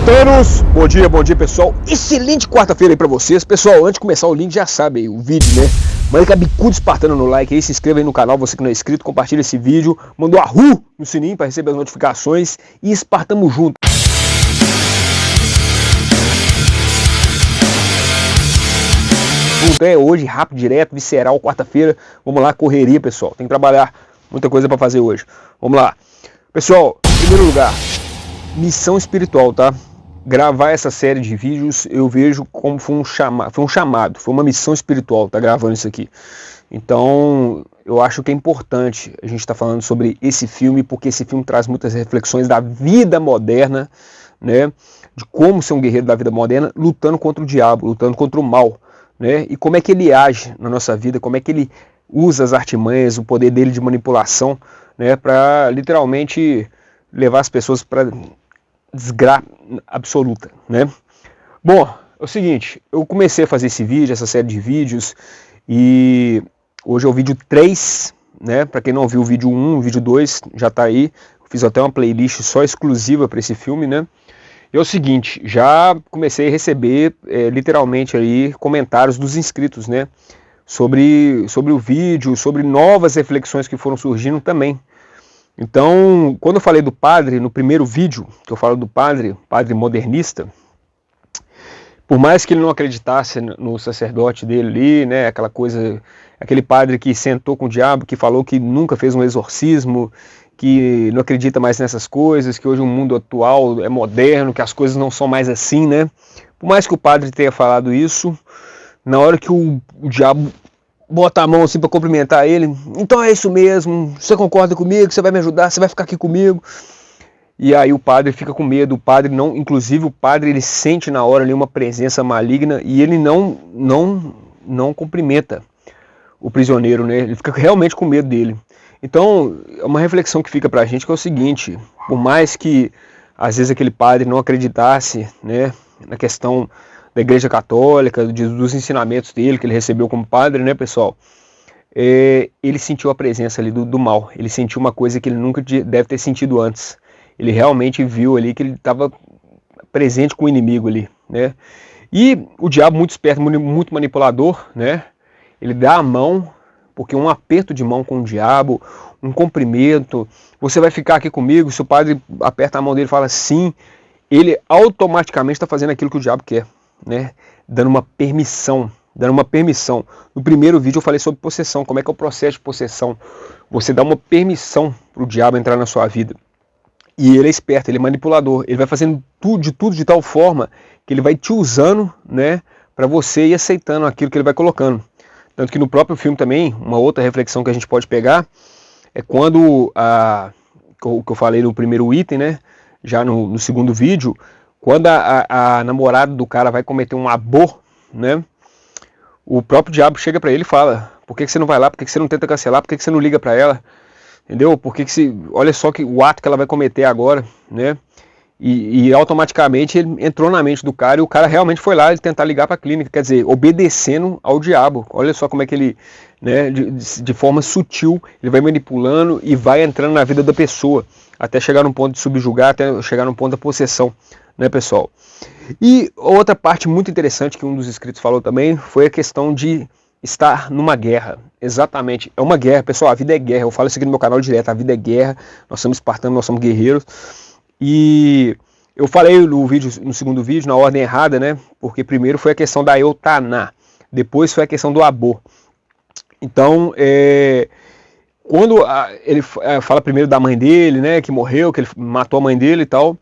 Espartanos, bom dia pessoal, excelente quarta-feira aí pra vocês. Pessoal, antes de começar o link já sabe aí, o vídeo, né? Manda aquele bicudo espartano no like aí, se inscreva aí no canal, você que não é inscrito, compartilha esse vídeo, manda o arru no sininho pra receber as notificações e espartamos junto. É hoje, rápido, direto, visceral, quarta-feira, vamos lá, correria pessoal, tem que trabalhar, muita coisa pra fazer hoje. Vamos lá. Pessoal, em primeiro lugar, missão espiritual, tá? Gravar essa série de vídeos eu vejo como foi um chamado, foi uma missão espiritual, tá gravando isso aqui. Então eu acho que é importante a gente estar falando sobre esse filme, porque esse filme traz muitas reflexões da vida moderna, né? De como ser um guerreiro da vida moderna, lutando contra o diabo, lutando contra o mal, né? E como é que ele age na nossa vida, como é que ele usa as artimanhas, o poder dele de manipulação, né? Para literalmente levar as pessoas para desgraça absoluta, né? Bom, é o seguinte, eu comecei a fazer esse vídeo, essa série de vídeos, e hoje é o vídeo 3, né? Para quem não viu o vídeo 1, o vídeo 2 já tá aí. Eu fiz até uma playlist só exclusiva para esse filme, né? E é o seguinte, já comecei a receber literalmente aí comentários dos inscritos, né? Sobre o vídeo, sobre novas reflexões que foram surgindo também. Então, quando eu falei do padre, no primeiro vídeo que eu falo do padre modernista, por mais que ele não acreditasse no sacerdote dele ali, né, aquela coisa, aquele padre que sentou com o diabo, que falou que nunca fez um exorcismo, que não acredita mais nessas coisas, que hoje o mundo atual é moderno, que as coisas não são mais assim, né? Por mais que o padre tenha falado isso, na hora que o diabo bota a mão assim para cumprimentar ele, então é isso mesmo, você concorda comigo, você vai me ajudar, você vai ficar aqui comigo. E aí o padre fica com medo, o padre não, inclusive o padre ele sente na hora ali uma presença maligna e ele não cumprimenta o prisioneiro, né? Ele fica realmente com medo dele. Então é uma reflexão que fica pra gente que é o seguinte, por mais que às vezes aquele padre não acreditasse, né, na questão da Igreja Católica, dos ensinamentos dele, que ele recebeu como padre, né, pessoal? Ele sentiu a presença ali do mal, ele sentiu uma coisa que ele nunca deve ter sentido antes. Ele realmente viu ali que ele estava presente com o inimigo ali, né? E o diabo, muito esperto, muito manipulador, né? Ele dá a mão, porque um aperto de mão com o diabo, um cumprimento, você vai ficar aqui comigo, se o padre aperta a mão dele e fala sim, ele automaticamente está fazendo aquilo que o diabo quer, né? Dando uma permissão. No primeiro vídeo eu falei sobre possessão, como é que é o processo de possessão. Você dá uma permissão para o diabo entrar na sua vida. E ele é esperto, ele é manipulador, ele vai fazendo tudo de tal forma que ele vai te usando, né, para você ir aceitando aquilo que ele vai colocando. Tanto que no próprio filme também, uma outra reflexão que a gente pode pegar é quando, que eu falei no primeiro item, né, já no segundo vídeo, quando a namorada do cara vai cometer um aborto, né, o próprio diabo chega para ele e fala, por que você não vai lá, por que você não tenta cancelar, por que você não liga para ela, entendeu? Por que olha só que o ato que ela vai cometer agora, né, e automaticamente ele entrou na mente do cara e o cara realmente foi lá ele tentar ligar para a clínica, quer dizer, obedecendo ao diabo. Olha só como é que ele, né, de forma sutil, ele vai manipulando e vai entrando na vida da pessoa, até chegar num ponto de subjugar, até chegar num ponto da possessão, né, pessoal? E outra parte muito interessante que um dos inscritos falou também foi a questão de estar numa guerra. Exatamente, é uma guerra, pessoal, a vida é guerra, eu falo isso aqui no meu canal direto, a vida é guerra, nós somos espartanos, nós somos guerreiros. E eu falei no segundo vídeo, na ordem errada, né, porque primeiro foi a questão da eutaná, depois foi a questão do aborto. Então, quando ele fala primeiro da mãe dele, né, que morreu, que ele matou a mãe dele e tal,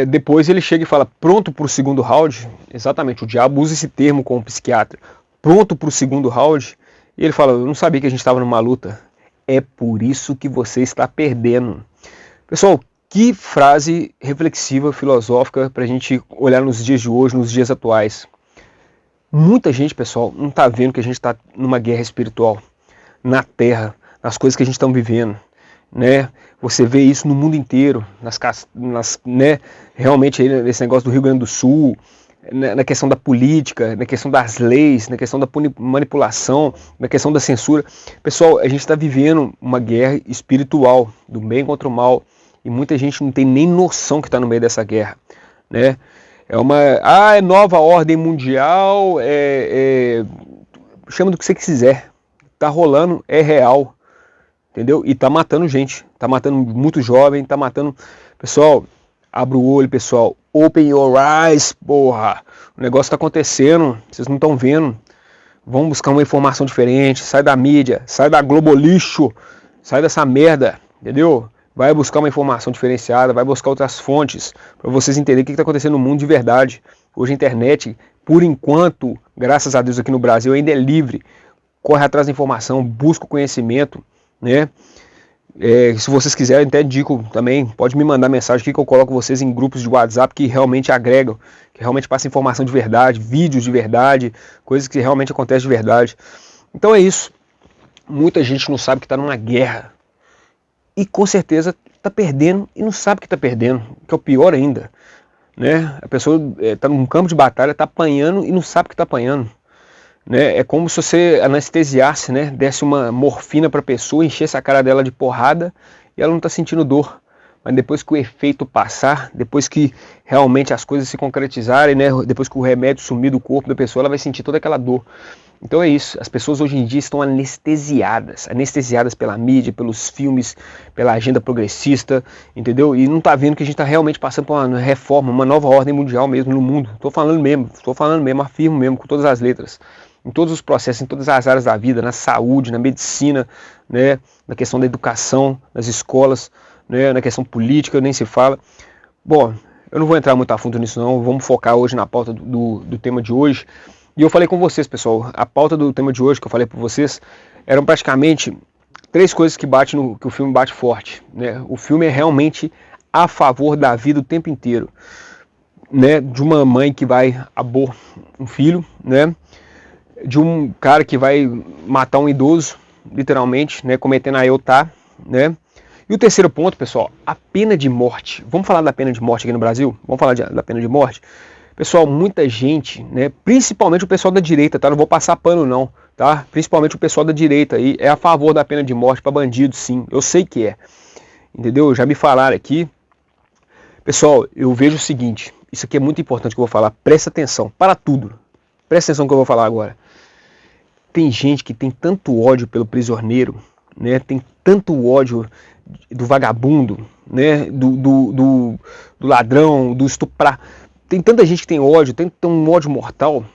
depois ele chega e fala, pronto para o segundo round, exatamente, o diabo usa esse termo com o psiquiatra, pronto para o segundo round, e ele fala, eu não sabia que a gente estava numa luta, é por isso que você está perdendo. Pessoal, que frase reflexiva, filosófica, para a gente olhar nos dias de hoje, nos dias atuais. Muita gente, pessoal, não está vendo que a gente está numa guerra espiritual, na Terra, nas coisas que a gente está vivendo, né? Você vê isso no mundo inteiro, né? Realmente esse negócio do Rio Grande do Sul, na questão da política, na questão das leis, na questão da manipulação, na questão da censura. Pessoal, a gente está vivendo uma guerra espiritual, do bem contra o mal, e muita gente não tem nem noção que está no meio dessa guerra, né? É nova ordem mundial, chama do que você quiser. Tá rolando, é real, entendeu? E tá matando gente, tá matando muito jovem, tá matando... Pessoal, abra o olho, pessoal. Open your eyes, porra. O negócio tá acontecendo, vocês não estão vendo. Vamos buscar uma informação diferente, sai da mídia, sai da Globo lixo, sai dessa merda, entendeu? Vai buscar uma informação diferenciada, vai buscar outras fontes, para vocês entenderem o que está acontecendo no mundo de verdade. Hoje a internet, por enquanto, graças a Deus aqui no Brasil, ainda é livre. Corre atrás da informação, busca o conhecimento, né? Se vocês quiserem, até digo também, pode me mandar mensagem aqui que eu coloco vocês em grupos de WhatsApp que realmente agregam, que realmente passam informação de verdade, vídeos de verdade, coisas que realmente acontecem de verdade. Então é isso. Muita gente não sabe que está numa guerra. E com certeza está perdendo e não sabe que está perdendo, que é o pior ainda. Né? A pessoa está num campo de batalha, está apanhando e não sabe que está apanhando. Né? É como se você anestesiasse, né? Desse uma morfina para a pessoa, enchesse a cara dela de porrada e ela não está sentindo dor. Mas depois que o efeito passar, depois que realmente as coisas se concretizarem, né? Depois que o remédio sumir do corpo da pessoa, ela vai sentir toda aquela dor. Então é isso, as pessoas hoje em dia estão anestesiadas pela mídia, pelos filmes, pela agenda progressista, entendeu? E não tá vendo que a gente está realmente passando por uma reforma, uma nova ordem mundial mesmo no mundo. Estou falando mesmo, afirmo mesmo, com todas as letras. Em todos os processos, em todas as áreas da vida, na saúde, na medicina, né, na questão da educação, nas escolas, né, na questão política, nem se fala. Bom, eu não vou entrar muito a fundo nisso não, vamos focar hoje na pauta do tema de hoje. E eu falei com vocês, pessoal, a pauta do tema de hoje que eu falei para vocês eram praticamente 3 coisas que o filme bate forte. Né? O filme é realmente a favor da vida o tempo inteiro. Né? De uma mãe que vai abor um filho, né? De um cara que vai matar um idoso, literalmente, né? Cometendo a eutá, né? E o terceiro ponto, pessoal, a pena de morte. Vamos falar da pena de morte aqui no Brasil? Vamos falar da pena de morte? Pessoal, muita gente, né, principalmente o pessoal da direita, tá? Não vou passar pano não, tá? Principalmente o pessoal da direita aí é a favor da pena de morte para bandido, sim. Eu sei que é. Entendeu? Já me falaram aqui. Pessoal, eu vejo o seguinte, isso aqui é muito importante que eu vou falar, presta atenção, para tudo. Presta atenção no que eu vou falar agora. Tem gente que tem tanto ódio pelo prisioneiro, né? Tem tanto ódio do vagabundo, né? Do ladrão, do estuprar. Tem tanta gente que tem ódio, tem um ódio mortal,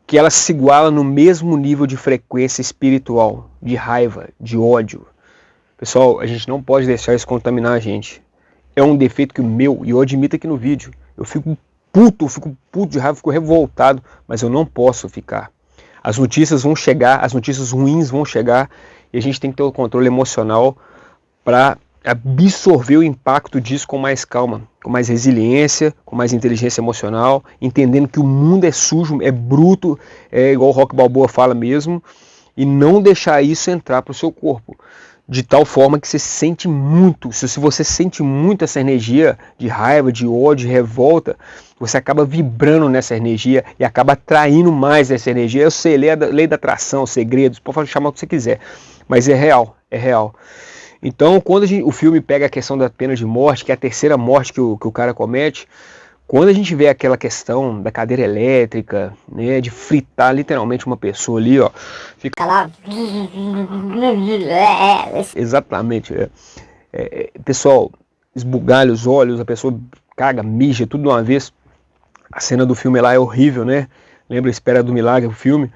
que ela se iguala no mesmo nível de frequência espiritual, de raiva, de ódio. Pessoal, a gente não pode deixar isso contaminar a gente. É um defeito que o meu, e eu admito aqui no vídeo, eu fico puto de raiva, fico revoltado, mas eu não posso ficar. As notícias vão chegar, as notícias ruins vão chegar, e a gente tem que ter o controle emocional para absorver o impacto disso com mais calma, com mais resiliência, com mais inteligência emocional, entendendo que o mundo é sujo, é bruto, é igual o Rock Balboa fala mesmo, e não deixar isso entrar para o seu corpo, de tal forma que você sente muito, se você sente muito essa energia de raiva, de ódio, de revolta, você acaba vibrando nessa energia e acaba atraindo mais essa energia. Eu sei, lei da atração, segredos, pode chamar o que você quiser, mas é real, é real. Então, quando o filme pega a questão da pena de morte, que é a terceira morte que o cara comete, quando a gente vê aquela questão da cadeira elétrica, né, de fritar literalmente uma pessoa ali, ó, fica lá... Exatamente. Pessoal, esbugalha os olhos, a pessoa caga, mija, tudo de uma vez. A cena do filme lá é horrível, né? Lembra a Espera do Milagre, o filme?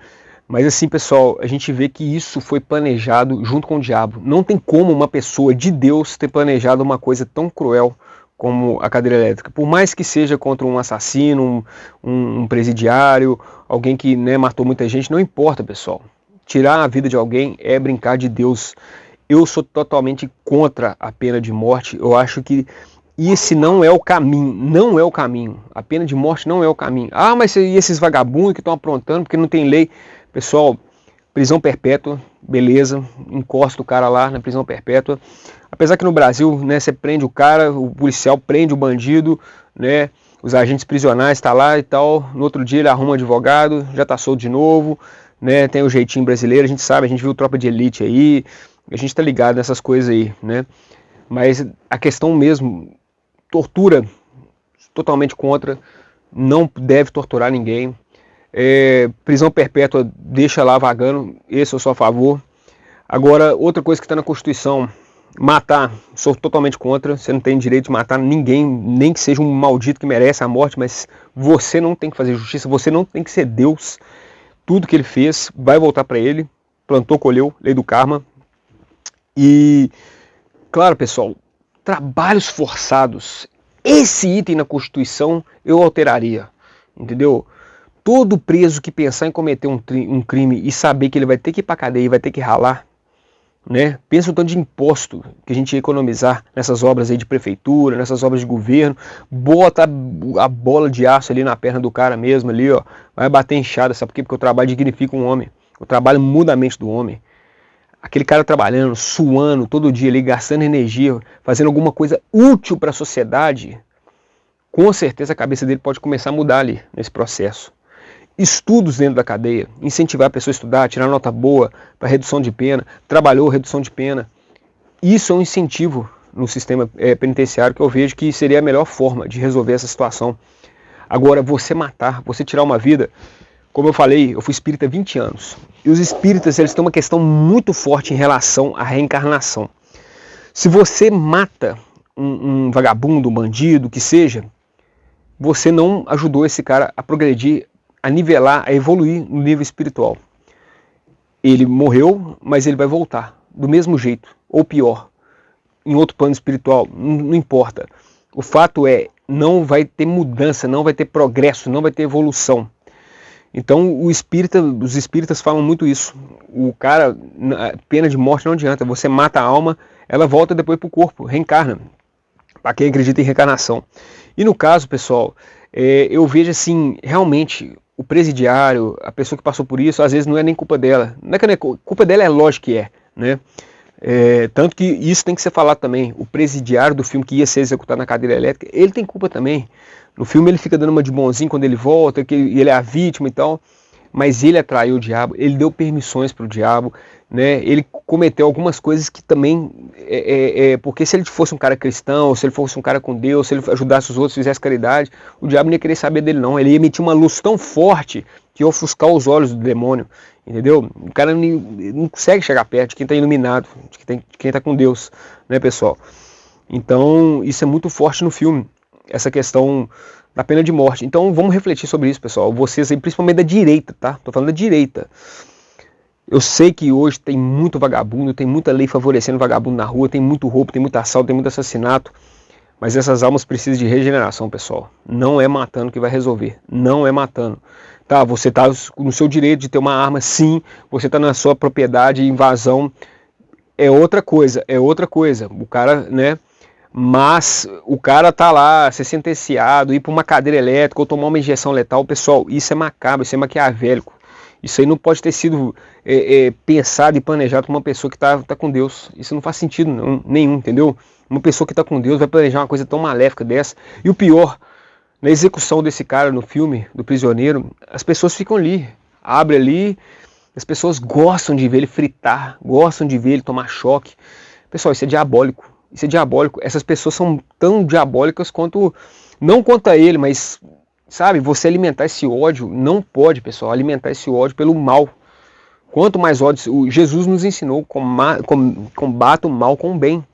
Mas assim, pessoal, a gente vê que isso foi planejado junto com o diabo. Não tem como uma pessoa de Deus ter planejado uma coisa tão cruel como a cadeira elétrica. Por mais que seja contra um assassino, um presidiário, alguém que, né, matou muita gente, não importa, pessoal. Tirar a vida de alguém é brincar de Deus. Eu sou totalmente contra a pena de morte. Eu acho que esse não é o caminho, não é o caminho. A pena de morte não é o caminho. Ah, mas e esses vagabundos que estão aprontando porque não tem lei? Pessoal, prisão perpétua, beleza, encosta o cara lá na prisão perpétua. Apesar que no Brasil, né, você prende o cara, o policial prende o bandido, né, os agentes prisionais estão lá e tal, no outro dia ele arruma um advogado, já está solto de novo, né, tem o jeitinho brasileiro, a gente sabe, a gente viu Tropa de Elite aí, a gente está ligado nessas coisas aí, né, mas a questão mesmo, tortura totalmente contra, não deve torturar ninguém. Prisão perpétua, deixa lá vagando, esse eu sou a favor. Agora, outra coisa que está na Constituição, matar, sou totalmente contra. Você não tem direito de matar ninguém, nem que seja um maldito que merece a morte, mas você não tem que fazer justiça, você não tem que ser Deus. Tudo que ele fez vai voltar para ele, plantou, colheu, lei do karma. E, claro, pessoal, trabalhos forçados, esse item na Constituição eu alteraria, entendeu? Todo preso que pensar em cometer um crime e saber que ele vai ter que ir para cadeia e vai ter que ralar, né? Pensa o tanto de imposto que a gente ia economizar nessas obras aí de prefeitura, nessas obras de governo, bota a bola de aço ali na perna do cara mesmo ali, ó, vai bater enxada, sabe por quê? Porque o trabalho dignifica um homem, o trabalho muda a mente do homem. Aquele cara trabalhando, suando todo dia ali, gastando energia, fazendo alguma coisa útil para a sociedade, com certeza a cabeça dele pode começar a mudar ali nesse processo. Estudos dentro da cadeia, incentivar a pessoa a estudar, tirar nota boa para redução de pena, trabalhou redução de pena. Isso é um incentivo no sistema penitenciário que eu vejo que seria a melhor forma de resolver essa situação. Agora, você matar, você tirar uma vida, como eu falei, eu fui espírita há 20 anos. E os espíritas, eles têm uma questão muito forte em relação à reencarnação. Se você mata um vagabundo, um bandido, que seja, você não ajudou esse cara a progredir, a nivelar, a evoluir no nível espiritual. Ele morreu, mas ele vai voltar, do mesmo jeito, ou pior, em outro plano espiritual, não importa. O fato é, não vai ter mudança, não vai ter progresso, não vai ter evolução. Então os espíritas falam muito isso. O cara, pena de morte não adianta, você mata a alma, ela volta depois para o corpo, reencarna, para quem acredita em reencarnação. E no caso, pessoal, eu vejo assim, realmente, o presidiário, a pessoa que passou por isso, às vezes não é nem culpa dela. Não é que não é culpa dela, é lógico que é, né? Tanto que isso tem que ser falado também. O presidiário do filme que ia ser executado na cadeira elétrica, ele tem culpa também. No filme ele fica dando uma de bonzinho quando ele volta, que ele é a vítima e tal, mas ele atraiu o diabo, ele deu permissões para o diabo, né? Ele cometeu algumas coisas que também, porque se ele fosse um cara cristão, se ele fosse um cara com Deus, se ele ajudasse os outros, fizesse caridade, o diabo não ia querer saber dele não, ele ia emitir uma luz tão forte que ia ofuscar os olhos do demônio, entendeu? O cara não consegue chegar perto de quem está iluminado, de quem está com Deus, né, pessoal? Então isso é muito forte no filme, essa questão da pena de morte. Então vamos refletir sobre isso, pessoal. Vocês aí, principalmente da direita, tá? Tô falando da direita. Eu sei que hoje tem muito vagabundo, tem muita lei favorecendo vagabundo na rua, tem muito roubo, tem muito assalto, tem muito assassinato. Mas essas almas precisam de regeneração, pessoal. Não é matando que vai resolver. Não é matando. Tá, você tá no seu direito de ter uma arma, sim. Você tá na sua propriedade, invasão. É outra coisa, é outra coisa. O cara, né? Mas o cara tá lá, ser sentenciado, ir para uma cadeira elétrica ou tomar uma injeção letal, pessoal, isso é macabro, isso é maquiavélico. Isso aí não pode ter sido pensado e planejado por uma pessoa que tá com Deus. Isso não faz sentido nenhum, entendeu? Uma pessoa que tá com Deus vai planejar uma coisa tão maléfica dessa. E o pior, na execução desse cara no filme, do prisioneiro, as pessoas ficam ali, abre ali, as pessoas gostam de ver ele fritar, gostam de ver ele tomar choque. Pessoal, isso é diabólico. Isso é diabólico. Essas pessoas são tão diabólicas quanto, não contra ele, mas, sabe, você alimentar esse ódio, não pode, pessoal, alimentar esse ódio pelo mal. Quanto mais ódio, Jesus nos ensinou, combata o mal com o bem.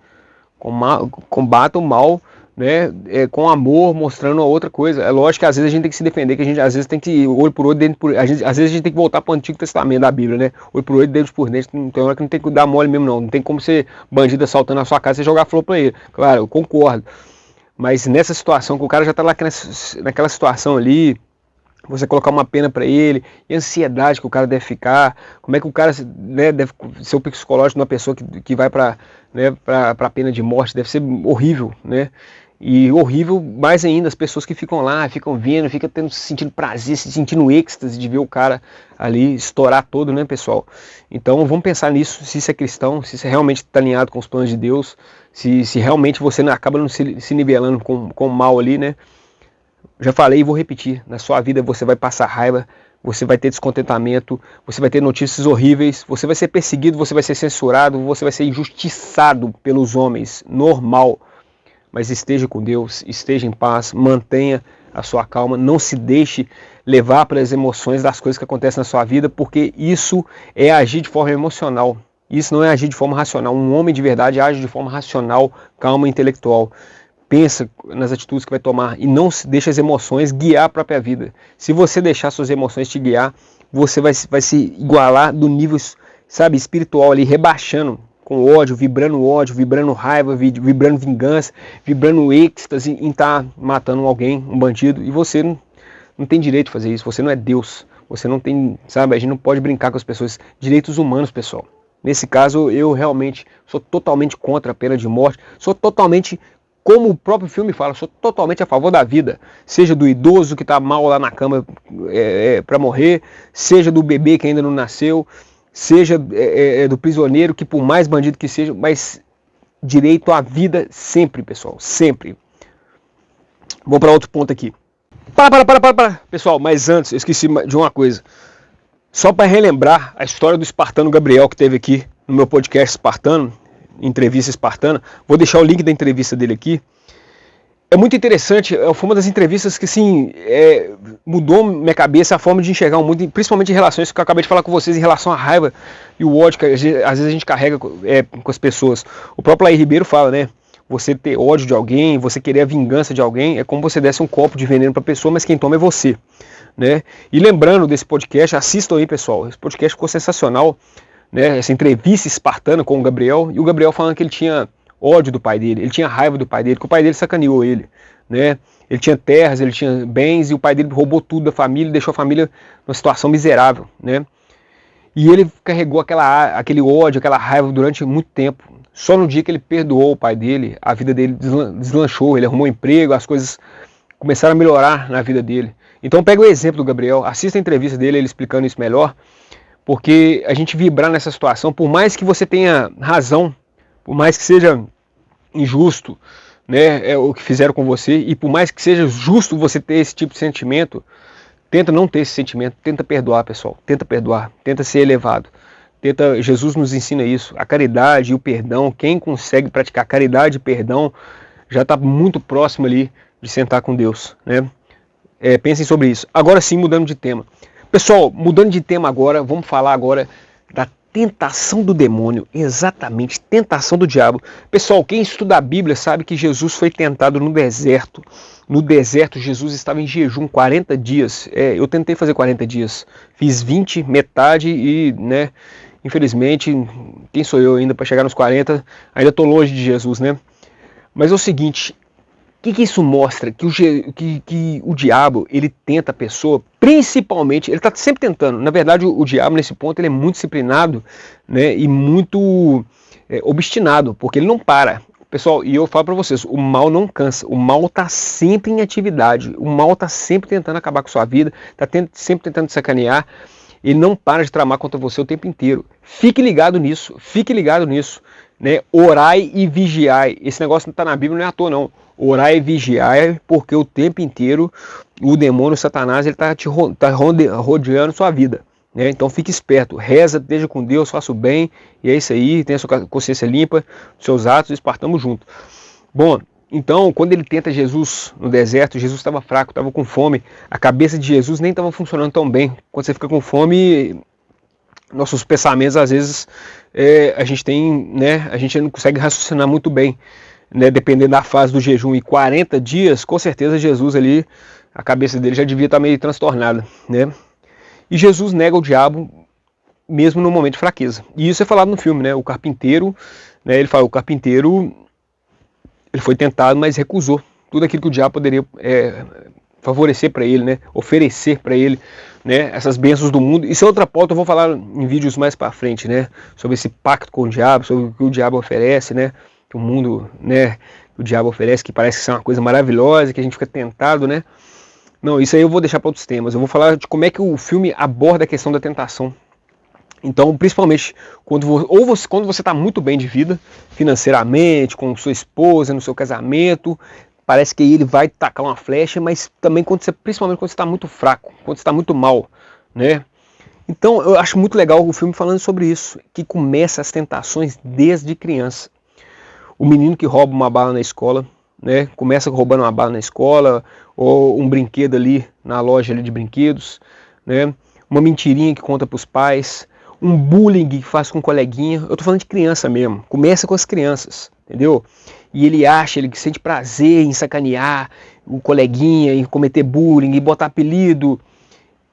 Combata o mal, né, com amor, mostrando a outra coisa. É lógico que às vezes a gente tem que se defender, que a gente às vezes tem que olho por olho, às vezes a gente tem que voltar para o Antigo Testamento da Bíblia, né? Olho por olho, dedo por dentro. Não tem hora que não tem que dar mole mesmo, não. Não tem como ser bandido assaltando a sua casa e jogar flor para ele. Claro, eu concordo. Mas nessa situação, que o cara já está lá naquela situação ali, você colocar uma pena para ele, e a ansiedade que o cara deve ficar, como é que o cara, né, deve ser o psicológico de uma pessoa que vai para, né, a pena de morte, deve ser horrível, né? E horrível mais ainda as pessoas que ficam lá, ficam vendo, ficam sentindo prazer, se sentindo êxtase de ver o cara ali estourar todo, né, pessoal? Então vamos pensar nisso, se isso é cristão, se isso realmente está alinhado com os planos de Deus, se realmente você acaba não se nivelando com o mal ali, né? Já falei e vou repetir, na sua vida você vai passar raiva, você vai ter descontentamento, você vai ter notícias horríveis, você vai ser perseguido, você vai ser censurado, você vai ser injustiçado pelos homens, normal. mas esteja com Deus, esteja em paz, mantenha a sua calma, não se deixe levar pelas emoções das coisas que acontecem na sua vida, porque isso é agir de forma emocional, isso não é agir de forma racional. Um homem de verdade age de forma racional, calma e intelectual. Pensa nas atitudes que vai tomar e não se deixa as emoções guiar a própria vida. Se você deixar suas emoções te guiar, você vai se igualar do nível, sabe, espiritual ali, rebaixando com ódio, vibrando raiva, vibrando vingança, vibrando êxtase em estar matando alguém, um bandido, e você não tem direito de fazer isso, você não é Deus, você não tem, sabe, a gente não pode brincar com as pessoas, direitos humanos, pessoal. Nesse caso, eu realmente sou totalmente contra a pena de morte, sou totalmente, como o próprio filme fala, sou totalmente a favor da vida, seja do idoso que está mal lá na cama para morrer, seja do bebê que ainda não nasceu, seja do prisioneiro, que por mais bandido que seja, mas direito à vida sempre, pessoal, sempre. Vou para outro ponto aqui. Para. Pessoal, mas antes, eu esqueci de uma coisa. Só para relembrar a história do espartano Gabriel, que teve aqui no meu podcast Espartano, entrevista espartana, vou deixar o link da entrevista dele aqui. É muito interessante, foi uma das entrevistas que assim, mudou minha cabeça, a forma de enxergar o mundo, principalmente em relação a isso que eu acabei de falar com vocês, em relação à raiva e o ódio que às vezes a gente carrega com as pessoas. O próprio Laí Ribeiro fala, né? Você ter ódio de alguém, você querer a vingança de alguém, é como você desse um copo de veneno para a pessoa, mas quem toma é você, né? E lembrando desse podcast, assistam aí, pessoal, esse podcast ficou sensacional, né? Essa entrevista espartana com o Gabriel, e o Gabriel falando que ele tinha ódio do pai dele, ele tinha raiva do pai dele, que o pai dele sacaneou ele, né? Ele tinha terras, ele tinha bens, e o pai dele roubou tudo da família, deixou a família numa situação miserável, né? E ele carregou aquele ódio, aquela raiva durante muito tempo. Só no dia que ele perdoou o pai dele, a vida dele deslanchou, ele arrumou um emprego, as coisas começaram a melhorar na vida dele. Então pega o exemplo do Gabriel, assista a entrevista dele, ele explicando isso melhor, porque a gente vibrar nessa situação, por mais que você tenha razão, por mais que seja injusto, né, o que fizeram com você, e por mais que seja justo você ter esse tipo de sentimento, tenta não ter esse sentimento, tenta perdoar, pessoal, tenta perdoar, tenta ser elevado. Jesus nos ensina isso, a caridade e o perdão. Quem consegue praticar caridade e perdão já está muito próximo ali de sentar com Deus, né? Pensem sobre isso. Agora sim, mudando de tema. Pessoal, mudando de tema agora, vamos falar agora da tentação do demônio. Exatamente, tentação do diabo. Pessoal, quem estuda a Bíblia sabe que Jesus foi tentado no deserto. No deserto, Jesus estava em jejum 40 dias. Eu tentei fazer 40 dias. Fiz 20, metade e, né, infelizmente, quem sou eu ainda para chegar nos 40? Ainda estou longe de Jesus, né? Mas é o seguinte, o que isso mostra? Que o diabo, ele tenta a pessoa, principalmente, ele está sempre tentando. Na verdade, o diabo, nesse ponto, ele é muito disciplinado, né, e muito obstinado, porque ele não para. Pessoal, e eu falo para vocês, o mal não cansa, o mal está sempre em atividade, o mal está sempre tentando acabar com a sua vida, está sempre tentando te sacanear, ele não para de tramar contra você o tempo inteiro. Fique ligado nisso, né? Orai e vigiai. Esse negócio não está na Bíblia, não é à toa não. Orai e vigiai, porque o tempo inteiro o demônio, o Satanás, ele está rodeando sua vida. Né? Então fique esperto, reza, esteja com Deus, faça o bem, e é isso aí, tenha a sua consciência limpa, seus atos, espartamos junto. Bom, então quando ele tenta Jesus no deserto, Jesus estava fraco, estava com fome, a cabeça de Jesus nem estava funcionando tão bem. Quando você fica com fome, nossos pensamentos às vezes a gente tem, né, a gente não consegue raciocinar muito bem, né, dependendo da fase do jejum. E 40 dias, com certeza Jesus ali, a cabeça dele já devia estar meio transtornada, né? E Jesus nega o diabo mesmo no momento de fraqueza. E isso é falado no filme, né? O carpinteiro, né, ele fala, o carpinteiro, ele foi tentado, mas recusou tudo aquilo que o diabo poderia favorecer para ele, né? Oferecer para ele, né? Essas bênçãos do mundo. Isso é outra pauta, eu vou falar em vídeos mais para frente, né? Sobre esse pacto com o diabo, sobre o que o diabo oferece, né? Que o mundo, né, que o diabo oferece, que parece ser uma coisa maravilhosa, que a gente fica tentado, né? Não, isso aí eu vou deixar para outros temas. Eu vou falar de como é que o filme aborda a questão da tentação. Então, principalmente, quando você está muito bem de vida, financeiramente, com sua esposa, no seu casamento, parece que ele vai tacar uma flecha, mas também principalmente quando você está muito fraco, quando você está muito mal, né? Então, eu acho muito legal o filme falando sobre isso, que começa as tentações desde criança. O menino que rouba uma bala na escola, né? Começa roubando uma bala na escola, ou um brinquedo ali na loja ali de brinquedos, né? Uma mentirinha que conta para os pais, um bullying que faz com um coleguinha. Eu tô falando de criança mesmo, começa com as crianças, entendeu? E ele sente prazer em sacanear o coleguinha, em cometer bullying, em botar apelido.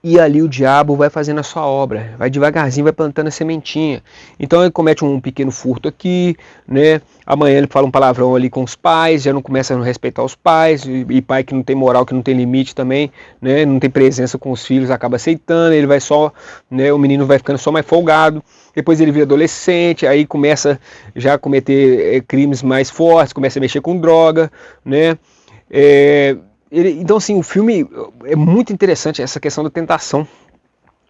E ali o diabo vai fazendo a sua obra, vai devagarzinho, vai plantando a sementinha. Então ele comete um pequeno furto aqui, né? Amanhã ele fala um palavrão ali com os pais, já não começa a não respeitar os pais, e pai que não tem moral, que não tem limite também, né? Não tem presença com os filhos, acaba aceitando, ele vai só, né? O menino vai ficando só mais folgado. Depois ele vira adolescente, aí começa já a cometer crimes mais fortes, começa a mexer com droga, né? Então assim, o filme é muito interessante, essa questão da tentação,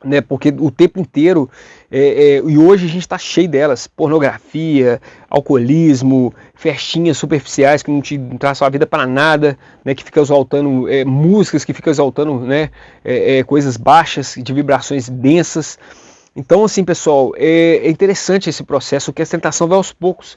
né? Porque o tempo inteiro, e hoje a gente está cheio delas, pornografia, alcoolismo, festinhas superficiais que não te trazem sua vida para nada, né? Que fica exaltando músicas que ficam exaltando, né? Coisas baixas, de vibrações densas. Então assim, pessoal, é interessante esse processo, que a tentação vai aos poucos.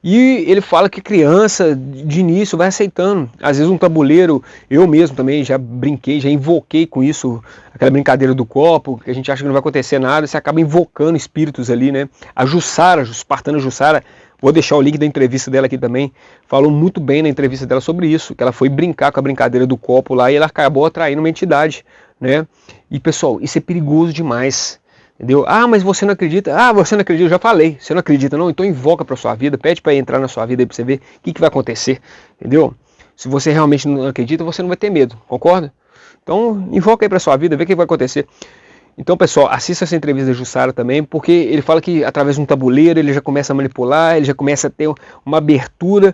E ele fala que criança, de início, vai aceitando. Às vezes um tabuleiro, eu mesmo também já brinquei, já invoquei com isso, aquela brincadeira do copo, que a gente acha que não vai acontecer nada, você acaba invocando espíritos ali, né? A Jussara, a espartana Jussara, vou deixar o link da entrevista dela aqui também, falou muito bem na entrevista dela sobre isso, que ela foi brincar com a brincadeira do copo lá e ela acabou atraindo uma entidade, né? E pessoal, isso é perigoso demais. Entendeu? Ah, mas você não acredita? Ah, você não acredita, eu já falei. Você não acredita não? Então invoca para sua vida, pede para entrar na sua vida aí para você ver o que vai acontecer. Entendeu? Se você realmente não acredita, você não vai ter medo, concorda? Então invoca aí para sua vida, vê o que vai acontecer. Então, pessoal, assista essa entrevista da Jussara também, porque ele fala que através de um tabuleiro ele já começa a manipular, ele já começa a ter uma abertura,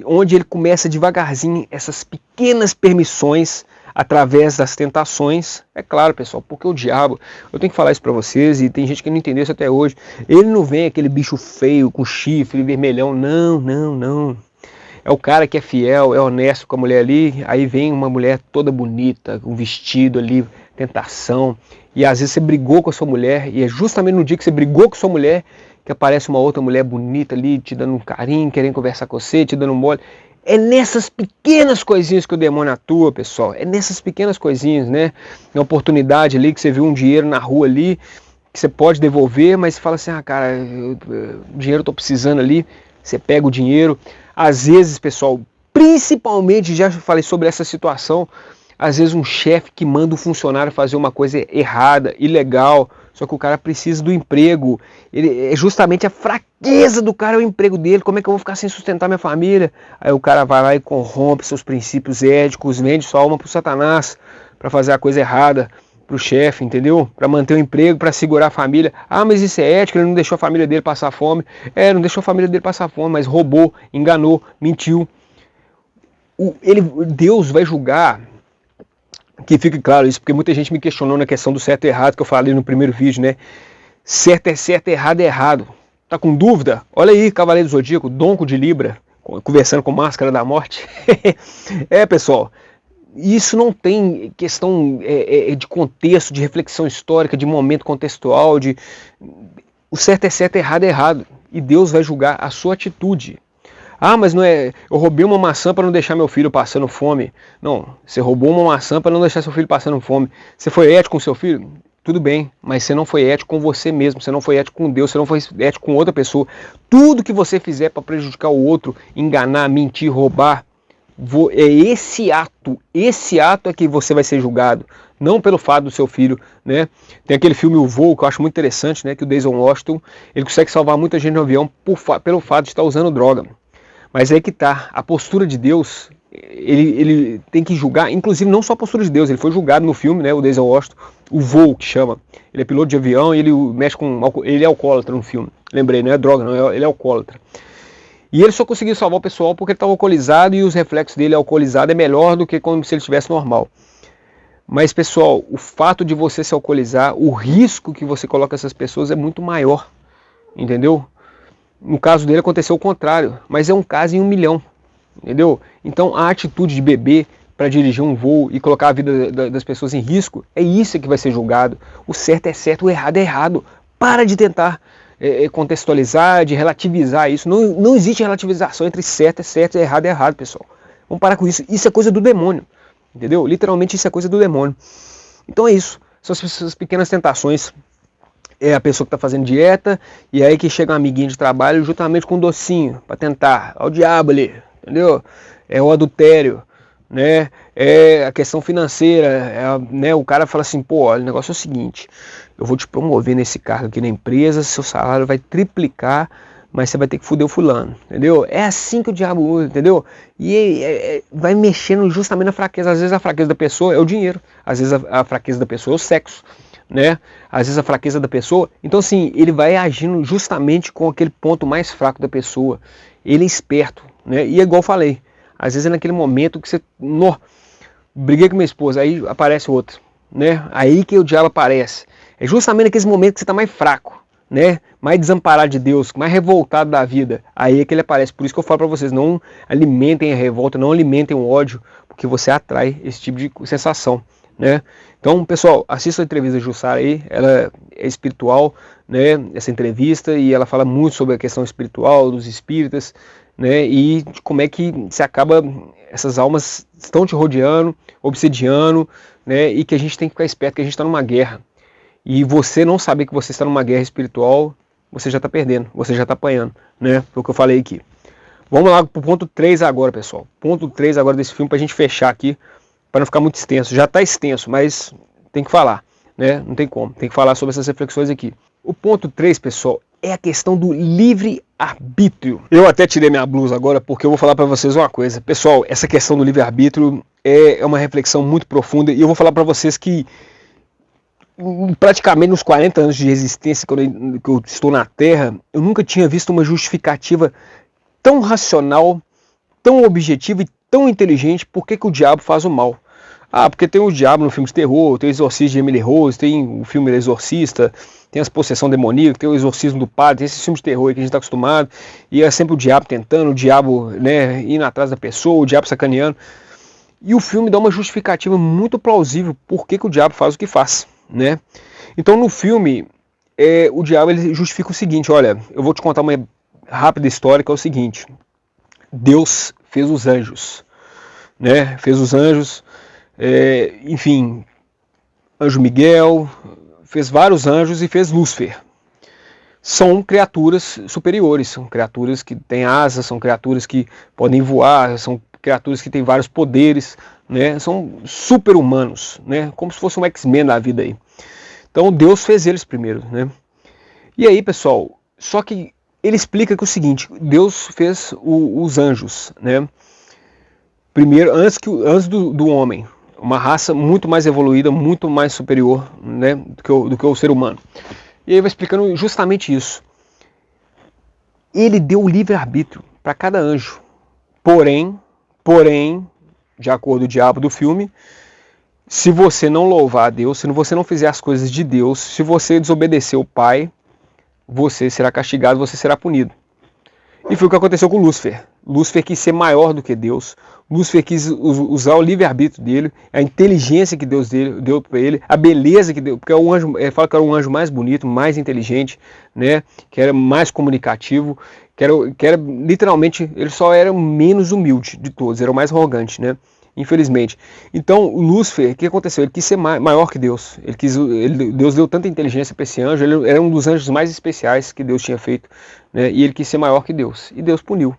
onde ele começa devagarzinho essas pequenas permissões através das tentações. É claro, pessoal, porque o diabo, eu tenho que falar isso pra vocês, e tem gente que não entendeu isso até hoje, ele não vem aquele bicho feio, com chifre, vermelhão, não. É o cara que é fiel, é honesto com a mulher ali, aí vem uma mulher toda bonita, com um vestido ali, tentação, e às vezes você brigou com a sua mulher, e é justamente no dia que você brigou com a sua mulher, que aparece uma outra mulher bonita ali, te dando um carinho, querendo conversar com você, te dando um mole. É nessas pequenas coisinhas que o demônio atua, pessoal. É nessas pequenas coisinhas, né? Uma oportunidade ali, que você viu um dinheiro na rua ali, que você pode devolver, mas você fala assim, cara, o dinheiro eu tô precisando ali. Você pega o dinheiro. Às vezes, pessoal, principalmente, já falei sobre essa situação, às vezes um chefe que manda um funcionário fazer uma coisa errada, ilegal, só que o cara precisa do emprego. É justamente a fraqueza do cara, é o emprego dele. Como é que eu vou ficar sem sustentar minha família? Aí o cara vai lá e corrompe seus princípios éticos, vende sua alma pro Satanás para fazer a coisa errada pro chefe, entendeu? Para manter o emprego, para segurar a família. Ah, mas isso é ético, ele não deixou a família dele passar fome. Não deixou a família dele passar fome, mas roubou, enganou, mentiu. Deus vai julgar. Que fique claro isso, porque muita gente me questionou na questão do certo e errado, que eu falei no primeiro vídeo, né? Certo é certo, errado é errado. Tá com dúvida? Olha aí, Cavaleiro do Zodíaco, Donco de Libra, conversando com Máscara da Morte. Pessoal, isso não tem questão de contexto, de reflexão histórica, de momento contextual, o certo é errado é errado. E Deus vai julgar a sua atitude. Ah, mas não é, eu roubei uma maçã para não deixar meu filho passando fome. Não, você roubou uma maçã para não deixar seu filho passando fome. Você foi ético com seu filho? Tudo bem, mas você não foi ético com você mesmo, você não foi ético com Deus, você não foi ético com outra pessoa. Tudo que você fizer para prejudicar o outro, enganar, mentir, roubar, esse ato é que você vai ser julgado, não pelo fato do seu filho, né? Tem aquele filme O Voo, que eu acho muito interessante, né? Que o Denzel Washington, ele consegue salvar muita gente no avião pelo fato de estar usando droga. Mas é aí que tá, a postura de Deus, ele tem que julgar, inclusive não só a postura de Deus, ele foi julgado no filme, né, o Denzel Washington, O Voo, que chama. Ele é piloto de avião e ele mexe com, ele é alcoólatra no filme. Lembrei, não é droga, não, ele é alcoólatra. E ele só conseguiu salvar o pessoal porque ele estava alcoolizado, e os reflexos dele alcoolizado é melhor do que como se ele estivesse normal. Mas, pessoal, o fato de você se alcoolizar, o risco que você coloca essas pessoas é muito maior, entendeu? No caso dele aconteceu o contrário, mas é um caso em 1 milhão, entendeu? Então a atitude de beber para dirigir um voo e colocar a vida das pessoas em risco, é isso que vai ser julgado. O certo é certo, o errado é errado. Para de tentar contextualizar, de relativizar isso. Não existe relativização entre certo é certo e errado é errado, pessoal. Vamos parar com isso. Isso é coisa do demônio. Entendeu? Literalmente isso é coisa do demônio. Então é isso. São essas pequenas tentações. É a pessoa que está fazendo dieta, e aí que chega um amiguinho de trabalho juntamente com um docinho, para tentar. Olha o diabo ali, entendeu? É o adultério, né? É a questão financeira, né? O cara fala assim, pô, olha, o negócio é o seguinte, eu vou te promover nesse cargo aqui na empresa, seu salário vai triplicar, mas você vai ter que foder o fulano, entendeu? É assim que o diabo usa, entendeu? E vai mexendo justamente na fraqueza. Às vezes a fraqueza da pessoa é o dinheiro, às vezes a fraqueza da pessoa é o sexo, né? Às vezes a fraqueza da pessoa, então assim, ele vai agindo justamente com aquele ponto mais fraco da pessoa. Ele é esperto, né? E é igual eu falei, às vezes é naquele momento que você, briguei com minha esposa, aí aparece outro, né? Aí que o diabo aparece. É justamente naqueles momentos que você está mais fraco, né? Mais desamparado de Deus, mais revoltado da vida. Aí é que ele aparece. Por isso que eu falo para vocês, não alimentem a revolta, não alimentem o ódio, porque você atrai esse tipo de sensação, né? Então, pessoal, assista a entrevista da Jussara aí, ela é espiritual, né, essa entrevista, e ela fala muito sobre a questão espiritual, dos espíritas, né, e de como é que se acaba, essas almas estão te rodeando, obsediando, né, e que a gente tem que ficar esperto, que a gente está numa guerra. E você não saber que você está numa guerra espiritual, você já está perdendo, você já está apanhando, né, foi o que eu falei aqui. Vamos lá pro ponto 3 agora, pessoal. Ponto 3 agora desse filme, para a gente fechar aqui, para não ficar muito extenso. Já está extenso, mas tem que falar, né? Não tem como, tem que falar sobre essas reflexões aqui. O ponto 3, pessoal, é a questão do livre-arbítrio. Eu até tirei minha blusa agora porque eu vou falar para vocês uma coisa. Pessoal, essa questão do livre-arbítrio é uma reflexão muito profunda, e eu vou falar para vocês que praticamente nos 40 anos de existência que eu estou na Terra, eu nunca tinha visto uma justificativa tão racional, tão objetiva e tão inteligente por que o diabo faz o mal. Ah, porque tem o diabo no filme de terror, tem o exorcismo de Emily Rose, tem o filme Exorcista, tem as possessão demoníaca, tem o exorcismo do padre, tem esse filme de terror aí que a gente está acostumado, e é sempre o diabo tentando, o diabo, né, indo atrás da pessoa, o diabo sacaneando. E o filme dá uma justificativa muito plausível por que o diabo faz o que faz, né? Então no filme, o diabo ele justifica o seguinte, olha, eu vou te contar uma rápida história que é o seguinte, Deus fez os anjos, né? Fez os anjos, enfim, anjo Miguel, fez vários anjos e fez Lúcifer. São criaturas superiores, são criaturas que têm asas, são criaturas que podem voar, são criaturas que têm vários poderes, né? São super-humanos, né? Como se fosse um X-Men da vida aí. Então Deus fez eles primeiro, né? E aí, pessoal, só que ele explica que é o seguinte, Deus fez os anjos, né? Primeiro, antes do homem, uma raça muito mais evoluída, muito mais superior, né, do que o ser humano. E aí vai explicando justamente isso. Ele deu o livre-arbítrio para cada anjo. Porém, de acordo com o diabo do filme, se você não louvar a Deus, se você não fizer as coisas de Deus, se você desobedecer o Pai, você será castigado, você será punido. E foi o que aconteceu com Lúcifer. Lúcifer quis ser maior do que Deus. Lúcifer quis usar o livre-arbítrio dele, a inteligência que Deus deu para ele, a beleza que deu, porque o anjo, ele fala que era um anjo mais bonito, mais inteligente, né, que era mais comunicativo, que era literalmente, ele só era o menos humilde de todos, era o mais arrogante, né? Infelizmente. Então, Lúcifer, o que aconteceu? Ele quis ser maior que Deus. Deus deu tanta inteligência para esse anjo, ele era um dos anjos mais especiais que Deus tinha feito, né? E ele quis ser maior que Deus. E Deus puniu.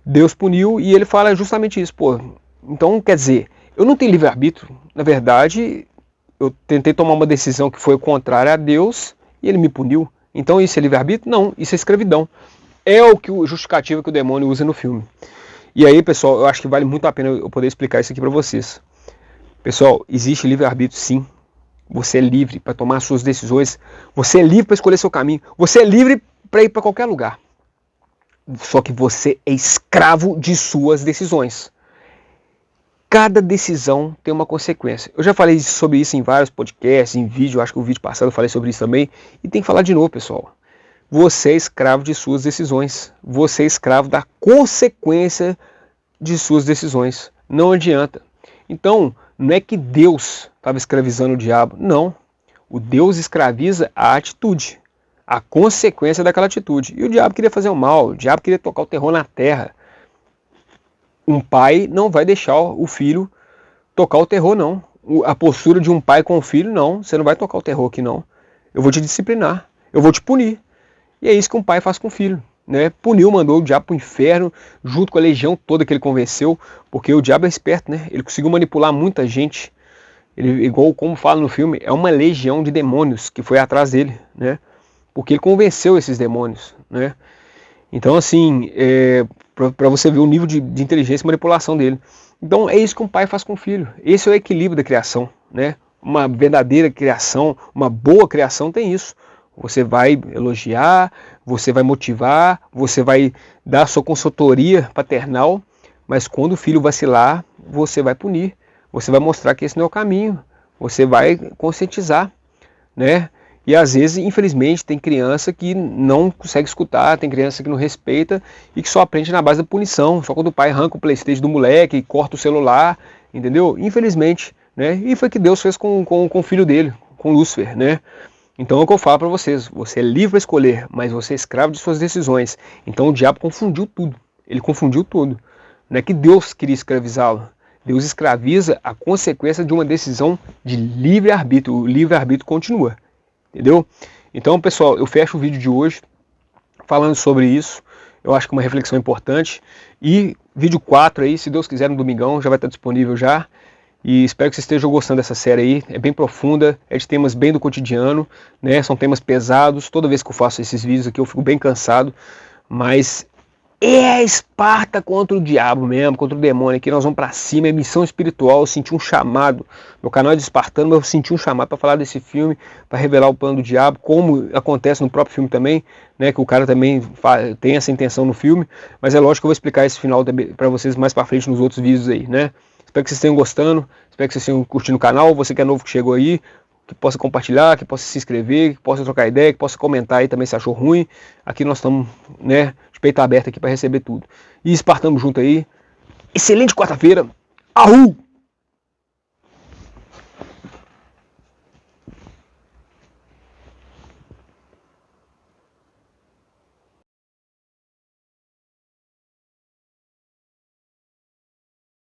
Deus puniu e ele fala justamente isso. Pô, então, quer dizer, eu não tenho livre-arbítrio. Na verdade, eu tentei tomar uma decisão que foi contrária a Deus e ele me puniu. Então, isso é livre-arbítrio? Não, isso é escravidão. É o justificativo que o demônio usa no filme. E aí, pessoal, eu acho que vale muito a pena eu poder explicar isso aqui para vocês. Pessoal, existe livre-arbítrio sim. Você é livre para tomar suas decisões. Você é livre para escolher seu caminho. Você é livre para ir para qualquer lugar. Só que você é escravo de suas decisões. Cada decisão tem uma consequência. Eu já falei sobre isso em vários podcasts, em vídeo. Acho que o vídeo passado eu falei sobre isso também. E tem que falar de novo, pessoal. Você é escravo de suas decisões. Você é escravo da consequência de suas decisões. Não adianta. Então, não é que Deus estava escravizando o diabo. Não. O Deus escraviza a atitude. A consequência daquela atitude. E o diabo queria fazer o mal. O diabo queria tocar o terror na terra. Um pai não vai deixar o filho tocar o terror, não. A postura de um pai com o filho, não. Você não vai tocar o terror aqui, não. Eu vou te disciplinar. Eu vou te punir. E é isso que um pai faz com o filho. Né? Puniu, mandou o diabo para o inferno, junto com a legião toda que ele convenceu, porque o diabo é esperto, né? Ele conseguiu manipular muita gente. Ele, igual como fala no filme, é uma legião de demônios que foi atrás dele, né? Porque ele convenceu esses demônios, né? Então, assim, para você ver o nível de inteligência e manipulação dele. Então, é isso que um pai faz com o filho. Esse é o equilíbrio da criação, né? Uma verdadeira criação, uma boa criação tem isso. Você vai elogiar, você vai motivar, você vai dar sua consultoria paternal, mas quando o filho vacilar, você vai punir, você vai mostrar que esse não é o caminho, você vai conscientizar, né? E às vezes, infelizmente, tem criança que não consegue escutar, tem criança que não respeita e que só aprende na base da punição, só quando o pai arranca o PlayStation do moleque, corta o celular, entendeu? Infelizmente, né? E foi o que Deus fez com o filho dele, com Lúcifer, né? Então é o que eu falo para vocês, você é livre a escolher, mas você é escravo de suas decisões. Então o diabo confundiu tudo, ele confundiu tudo. Não é que Deus queria escravizá-lo, Deus escraviza a consequência de uma decisão de livre-arbítrio, o livre-arbítrio continua, entendeu? Então pessoal, eu fecho o vídeo de hoje falando sobre isso, eu acho que é uma reflexão importante. E vídeo 4 aí, se Deus quiser no domingão, já vai estar disponível já. E espero que vocês estejam gostando dessa série aí, é bem profunda, é de temas bem do cotidiano, né? São temas pesados, toda vez que eu faço esses vídeos aqui eu fico bem cansado, mas é Esparta contra o diabo mesmo, contra o demônio, aqui nós vamos pra cima, é missão espiritual, eu senti um chamado, meu canal é de espartano, mas eu senti um chamado para falar desse filme, para revelar o plano do diabo, como acontece no próprio filme também, né? Que o cara também tem essa intenção no filme, mas é lógico que eu vou explicar esse final para vocês mais pra frente nos outros vídeos aí, né? Espero que vocês tenham gostando, espero que vocês tenham curtindo o canal, você que é novo que chegou aí, que possa compartilhar, que possa se inscrever, que possa trocar ideia, que possa comentar aí também se achou ruim. Aqui nós estamos, né, de peito aberto aqui para receber tudo. E espartamos junto aí. Excelente quarta-feira. Ahul!